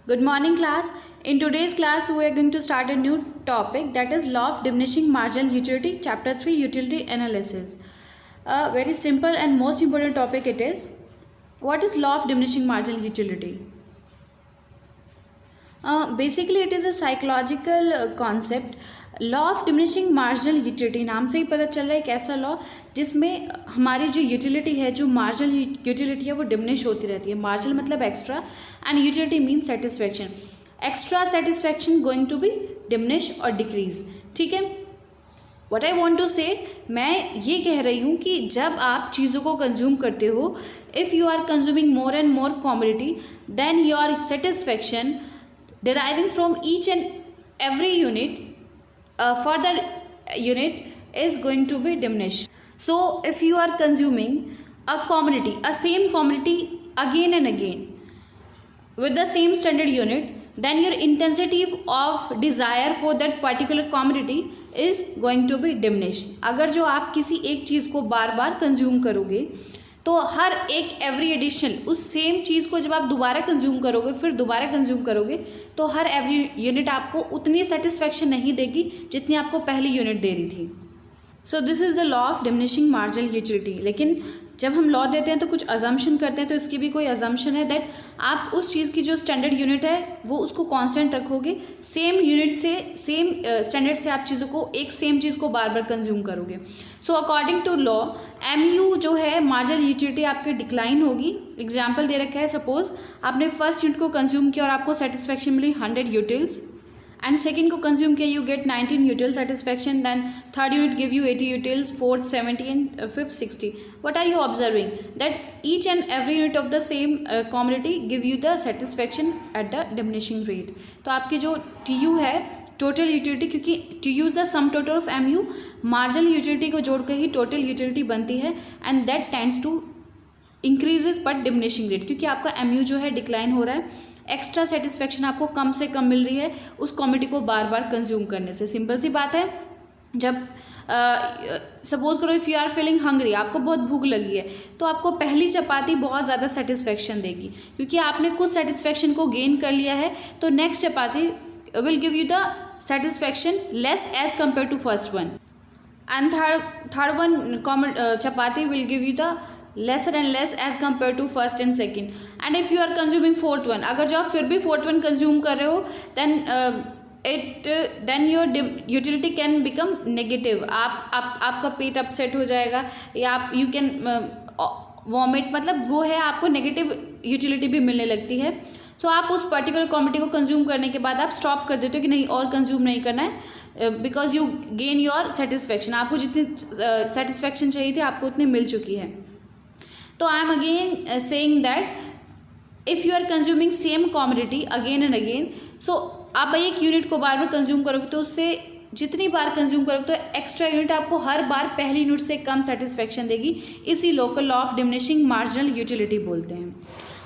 Good morning, class. In today's class, we are going to start a new topic, that is law of diminishing marginal utility, chapter 3, utility analysis. A very simple and most important topic it is. What is law of diminishing marginal utility? Basically it is a psychological concept. Law of diminishing marginal utility नाम से ही पता चल रहा है एक ऐसा law जिसमें हमारी जो यूटिलिटी है, जो मार्जिनल यूटिलिटी है, वो डिमिनिश होती रहती है. मार्जिनल मतलब extra and utility means satisfaction. Extra satisfaction going to be diminish और डिक्रीज. ठीक है, व्हाट आई वांट टू से, मैं ये कह रही हूँ कि जब आप चीज़ों को कंज्यूम करते हो, if you are consuming more and more commodity, then your satisfaction deriving from each and every unit further unit is going to be diminished. So if you are consuming a commodity, a same commodity again and again with the same standard unit, then your intensity of desire for that particular commodity is going to be diminished. अगर जो आप किसी एक चीज़ को बार बार consume करोगे तो हर एक एवरी एडिशनल उस सेम चीज़ को जब आप दोबारा कंज्यूम करोगे, फिर दोबारा कंज्यूम करोगे, तो हर एवरी यूनिट आपको उतनी सेटिस्फैक्शन नहीं देगी जितनी आपको पहली यूनिट दे रही थी. So this is the law of diminishing marginal utility. लेकिन जब हम लॉ देते हैं तो कुछ अजम्पशन करते हैं, तो इसकी भी कोई अजम्पशन है दैट आप उस चीज़ की जो स्टैंडर्ड यूनिट है वो उसको कांस्टेंट रखोगे. सेम यूनिट से, सेम स्टैंडर्ड से आप चीज़ों को, एक सेम चीज़ को बार बार कंज्यूम करोगे. So according to law MU जो है मार्जिनल यूटिलिटी आपकी डिक्लाइन होगी. एग्जाम्पल दे रखा है, सपोज आपने फर्स्ट यूनिट को कंज्यूम किया और आपको सेटिस्फैक्शन मिली 100 यूटिल्स, एंड सेकेंड को कंज्यूम किया, you get 19 util satisfaction, then third unit give you 80 utils, fourth 70 and fifth 60. What are you observing that each and every unit of the same commodity give you the satisfaction at the diminishing rate. तो आपकी जो TU है, total utility, क्योंकि TU is the sum total of MU, marginal utility को जोड़कर ही total utility बनती है, and that tends to increases but diminishing rate, क्योंकि आपका MU जो है डिक्लाइन हो रहा है. एक्स्ट्रा सेटिस्फैक्शन आपको कम से कम मिल रही है उस कमोडिटी को बार बार कंज्यूम करने से. सिंपल सी बात है, जब सपोज करो if you are feeling hungry, आपको बहुत भूख लगी है, तो आपको पहली चपाती बहुत ज़्यादा सेटिस्फैक्शन देगी, क्योंकि आपने कुछ सेटिस्फैक्शन को गेन कर लिया है. तो next chapati will give you the satisfaction less as compare to first one, and third one chapati will give you the lesser and less as compared to first and second. And if you are consuming fourth one, अगर जो आप फिर भी fourth one consume कर रहे हो, then your utility can become negative. आपका पेट upset हो जाएगा, या आप you can vomit, मतलब वो है, आपको नेगेटिव यूटिलिटी भी मिलने लगती है. सो आप उस पर्टिकुलर कमोडिटी को कंज्यूम करने के बाद आप स्टॉप कर देते हो कि नहीं और कंज्यूम नहीं करना है, because you gain your satisfaction. आपको जितनी सेटिस्फैक्शन चाहिए थी आपको उतनी मिल चुकी है. तो I am again saying that if you are consuming same commodity again and again, so आप एक यूनिट को बार बार कंज्यूम करोगे, तो उससे जितनी बार कंज्यूम करोगे तो एक्स्ट्रा यूनिट आपको हर बार पहली यूनिट से कम सेटिस्फैक्शन देगी. इसी local law of diminishing marginal utility बोलते हैं.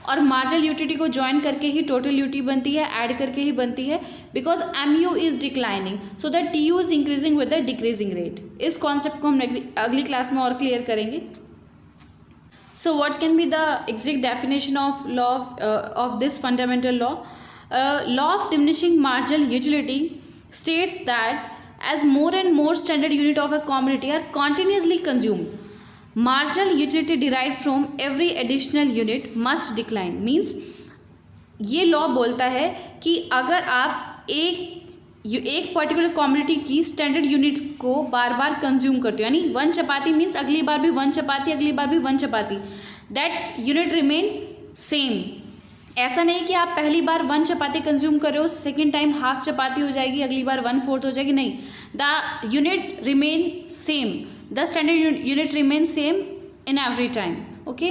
और मार्जिनल यूटिलिटी को ज्वाइन करके ही टोटल यूटिलिटी बनती है, ऐड करके ही बनती है, because MU is declining so that TU is increasing with the decreasing rate. इस कॉन्सेप्ट को हम अगली क्लास में और क्लियर करेंगे. So what can be the exact definition of law of this fundamental law? Law of diminishing marginal utility states that as more and more standard unit of a commodity are continuously consumed, marginal utility derived from every additional unit must decline. Means ये law बोलता है कि अगर आप एक particular commodity की standard unit को बार बार कंज्यूम करते हो, यानी 1 चपाती मीन्स अगली बार भी 1 चपाती, अगली बार भी 1 चपाती, दैट यूनिट रिमेन सेम. ऐसा नहीं कि आप पहली बार 1 चपाती कंज्यूम कर रहे हो, सेकेंड टाइम हाफ चपाती हो जाएगी, अगली बार 1/4 हो जाएगी, नहीं. The unit remain same, the standard unit remains same in every time. Okay,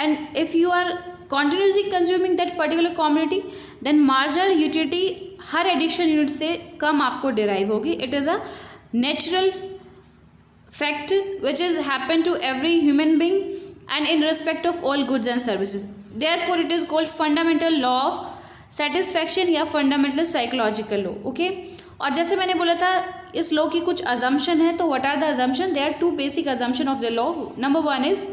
and if you are continuously consuming that particular commodity, then marginal utility her additional unit से कम आपको derive होगी. It is a natural fact which is happen to every human being and in respect of all goods and services. Therefore it is called fundamental law of satisfaction या fundamental psychological law. Okay, और जैसे मैंने बोला था इस law की कुछ assumption है, तो what are the assumption? There are 2 basic assumption of the law. Number 1 is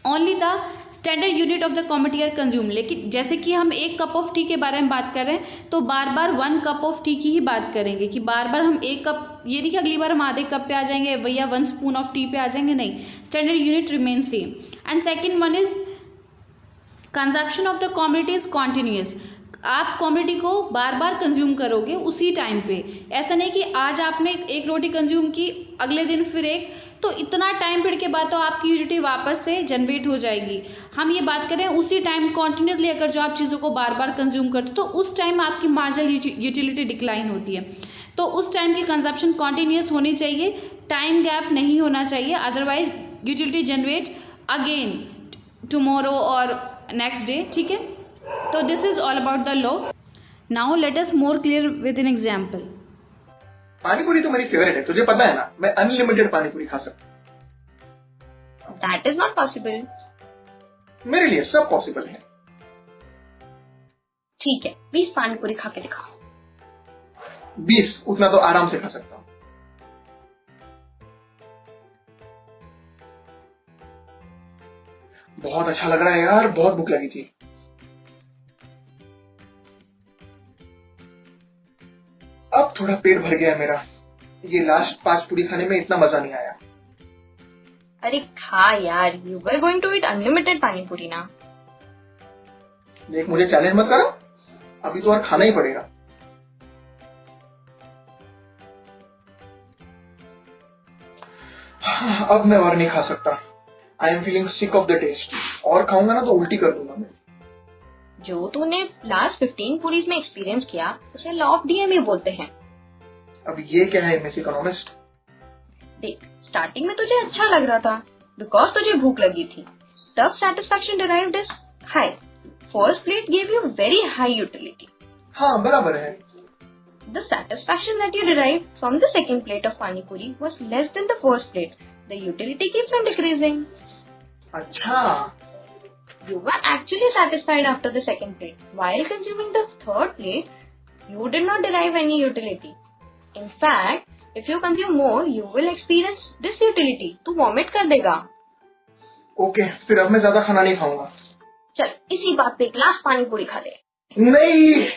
only the standard unit of the commodity are consume. लेकिन जैसे कि हम एक कप ऑफ टी के बारे में बात कर रहे हैं तो बार बार 1 कप ऑफ टी की ही बात करेंगे, कि बार बार हम 1 कप, ये नहीं कि अगली बार हम आधे कप पे आ जाएंगे भैया 1 स्पून ऑफ टी पे आ जाएंगे, नहीं, standard unit remain same. And second one is consumption of the commodity is continuous. आप कमोडिटी को बार बार कंज्यूम करोगे उसी टाइम पे, ऐसा नहीं कि आज आपने एक रोटी कंज्यूम की अगले दिन फिर एक, तो इतना टाइम पीरियड के बाद तो आपकी यूटिलिटी वापस से जनरेट हो जाएगी। हम ये बात करें उसी टाइम कॉन्टिन्यूसली अगर जो आप चीज़ों को बार बार कंज्यूम करते हो तो उस टाइम आपकी मार्जिनल यूटिलिटी डिक्लाइन होती है। तो उस टाइम की कंजप्शन कॉन्टिन्यूस होनी चाहिए, टाइम गैप नहीं होना चाहिए, otherwise utility generate again tomorrow और नेक्स्ट डे। ठीक है, तो this is all about the law. Now let us more clear with an example. Panipuri तो मेरी फेवरेट है, तुझे पता है ना, मैं अनलिमिटेड पानीपुरी खा सकता हूँ। That is not possible. मेरे लिए सब पॉसिबल है। ठीक है, 20 पानीपुरी खा के दिखाओ। 20, उतना तो आराम से खा सकता हूँ। बहुत अच्छा लग रहा है यार, बहुत भूख लगी थी। अब थोड़ा पेट भर गया है मेरा। ये लास्ट 5 पूरी खाने में इतना मजा नहीं आया। अरे खा यार, you were going to eat unlimited panipuri ना। देख, मुझे चैलेंज मत करो, अभी तो और खाना ही पड़ेगा। अब मैं और नहीं खा सकता। I am feeling sick of the taste. और खाऊंगा ना तो उल्टी कर दूंगा मैं। जो तूने लास्ट 15 पूरीज में एक्सपीरियंस किया उसे लॉ ऑफ डीएमए बोलते हैं। अब ये क्या है मिस इकोनॉमिस्ट? देख, स्टार्टिंग में तुझे अच्छा लग रहा था बिकॉज तुझे भूख लगी थी, तब satisfaction derived is high. First plate give you very high utility. हाँ, बराबर है। The satisfaction that you derived from the second plate of pani puri was less than the first plate. The utility keeps on decreasing. अच्छा, You were actually satisfied after the second plate. While consuming the third plate, you did not derive any utility. In fact, if you consume more, you will experience disutility. तू vomit कर देगा। Okay, फिर अब मैं ज्यादा खाना नहीं खाऊंगा। चल, इसी बात पे एक लास्ट पानी पूरी खा ले। नहीं।